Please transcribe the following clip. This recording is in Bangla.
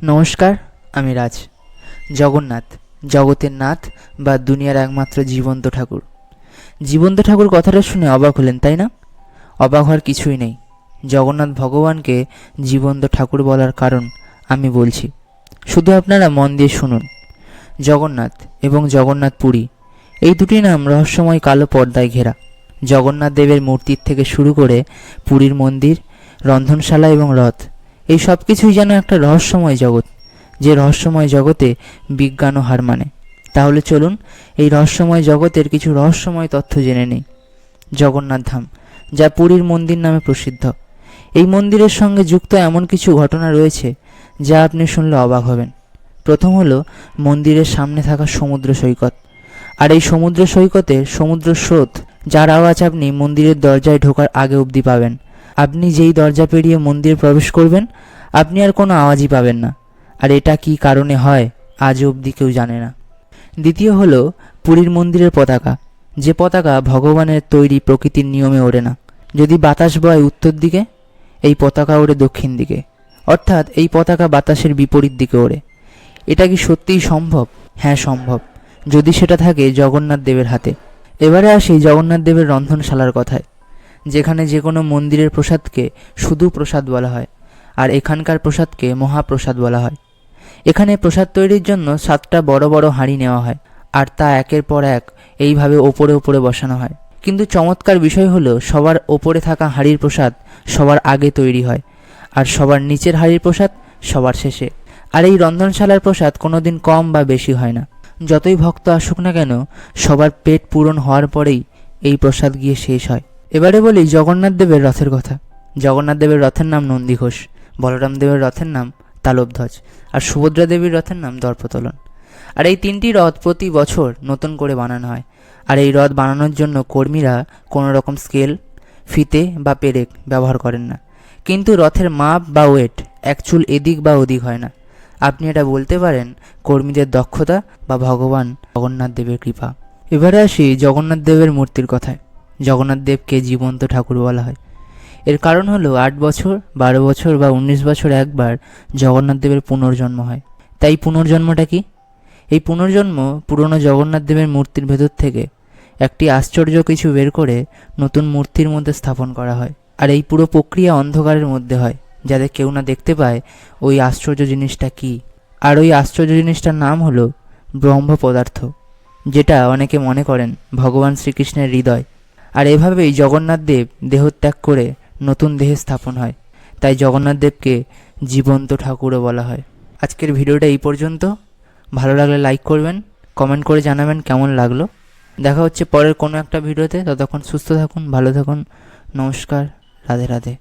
নমস্কার, আমি রাজ। জগন্নাথ জগতের নাথ বা দুনিয়ার একমাত্র জীবন্ত ঠাকুর। জীবন্ত ঠাকুর কথাটা শুনে অবাক হলেন, তাই না? অবাক হওয়ার কিছুই নেই। জগন্নাথ ভগবানকে জীবন্ত ঠাকুর বলার কারণ আমি বলছি, শুধু আপনারা মন দিয়ে শুনুন। জগন্নাথ এবং জগন্নাথ পুরী, এই দুটি নাম রহস্যময় কালো পর্দায় ঘেরা। জগন্নাথ দেবের মূর্তির থেকে শুরু করে পুরীর মন্দির, রন্ধনশালা এবং রথ, এই সব কিছুই যেন একটা রহস্যময় জগৎ, যে রহস্যময় জগতে বিজ্ঞানও হার মানে। তাহলে চলুন এই রহস্যময় জগতের কিছু রহস্যময় তথ্য জেনে নিই। জগন্নাথ ধাম, যা পুরীর মন্দির নামে প্রসিদ্ধ। এই মন্দিরের সঙ্গে যুক্ত এমন কিছু ঘটনা রয়েছে যা আপনি শুনলে অবাক হবেন। প্রথম হলো মন্দিরের সামনে থাকা সমুদ্র সৈকত। আর এই সমুদ্র সৈকতের সমুদ্র স্রোত, যার আওয়াজ আপনি মন্দিরের দরজায় ঢোকার আগে অবধি পাবেন। আপনি যেই দরজা পেরিয়ে মন্দিরে প্রবেশ করবেন, আপনি আর কোনো আওয়াজই পাবেন না। আর এটা কী কারণে হয় আজ অবধি কেউ জানে না। দ্বিতীয় হলো পুরীর মন্দিরের পতাকা, যে পতাকা ভগবানের তৈরি, প্রকৃতির নিয়মে ওড়ে না। যদি বাতাস বয় উত্তর দিকে, এই পতাকা ওড়ে দক্ষিণ দিকে, অর্থাৎ এই পতাকা বাতাসের বিপরীত দিকে ওড়ে। এটা কি সত্যিই সম্ভব? হ্যাঁ, সম্ভব, যদি সেটা থাকে জগন্নাথ দেবের হাতে। এবারে আসি জগন্নাথ দেবের রন্ধনশালার কথায়, যেখানে যে কোনো মন্দিরের প্রসাদকে শুধু প্রসাদ বলা হয়, আর এখানকার প্রসাদকে মহাপ্রসাদ বলা হয়। এখানে প্রসাদ তৈরির জন্য 7টা বড় বড় হাঁড়ি নেওয়া হয়, আর তা একের পর এক এইভাবে ওপরে ওপরে বসানো হয়। কিন্তু চমৎকার বিষয় হলো, সবার ওপরে থাকা হাঁড়ির প্রসাদ সবার আগে তৈরি হয়, আর সবার নিচের হাঁড়ির প্রসাদ সবার শেষে। আর এই রন্ধনশালার প্রসাদ কোনোদিন কম বা বেশি হয় না। যতই ভক্ত আসুক না কেন, সবার পেট পূরণ হওয়ার পরেই এই প্রসাদ গিয়ে শেষ হয়। এবারে বলি জগন্নাথ দেবের রথের কথা। জগন্নাথ দেবের রথের নাম নন্দীঘোষ, বলরাম দেবের রথের নাম তালবধ্বজ, আর সুভদ্রা দেবীর রথের নাম দর্পতলন। আর এই 3টি রথ প্রতি বছর নতুন করে বানানো হয়। আর এই রথ বানানোর জন্য কর্মীরা কোনো রকম স্কেল, ফিতে বা পেরেক ব্যবহার করেন না। কিন্তু রথের মাপ বা ওয়েট এক চুল এদিক বা ওদিক হয় না। আপনি এটা বলতে পারেন কর্মীদের দক্ষতা বা ভগবান জগন্নাথ দেবের কৃপা। এবারে আসি জগন্নাথ দেবের মূর্তির কথায়। জগন্নাথ দেবকে জীবন্ত ঠাকুর বলা হয়। এর কারণ হলো 8 বছর, 12 বছর বা 19 বছর একবার জগন্নাথ দেবের পুনর্জন্ম হয়। তাই পুনর্জন্মটা কি? এই পুনর্জন্ম পুরনো জগন্নাথ দেবের মূর্তির ভেতর থেকে একটি আশ্চর্য কিছু বের করে নতুন মূর্তির মধ্যে স্থাপন করা হয়। আর এই পুরো প্রক্রিয়া অন্ধকারের মধ্যে হয়, যাতে কেউ না দেখতে পায় ওই আশ্চর্য জিনিসটা কি। আর ওই আশ্চর্য জিনিসটার নাম হলো ব্রহ্ম পদার্থ, যেটা অনেকে মনে করেন ভগবান শ্রীকৃষ্ণের হৃদয়। আর এভাবেই জগন্নাথ দেব দেহত্যাগ করে নতুন দেহে স্থাপন হয়। তাই জগন্নাথ দেবকে জীবন্ত ঠাকুরও বলা হয়। আজকের ভিডিওটা এই পর্যন্ত। ভালো লাগলে লাইক করবেন, কমেন্ট করে জানাবেন কেমন লাগলো। দেখা হচ্ছে পরের কোনো একটা ভিডিওতে। ততক্ষণ সুস্থ থাকুন, ভালো থাকুন। নমস্কার, রাধে রাধে।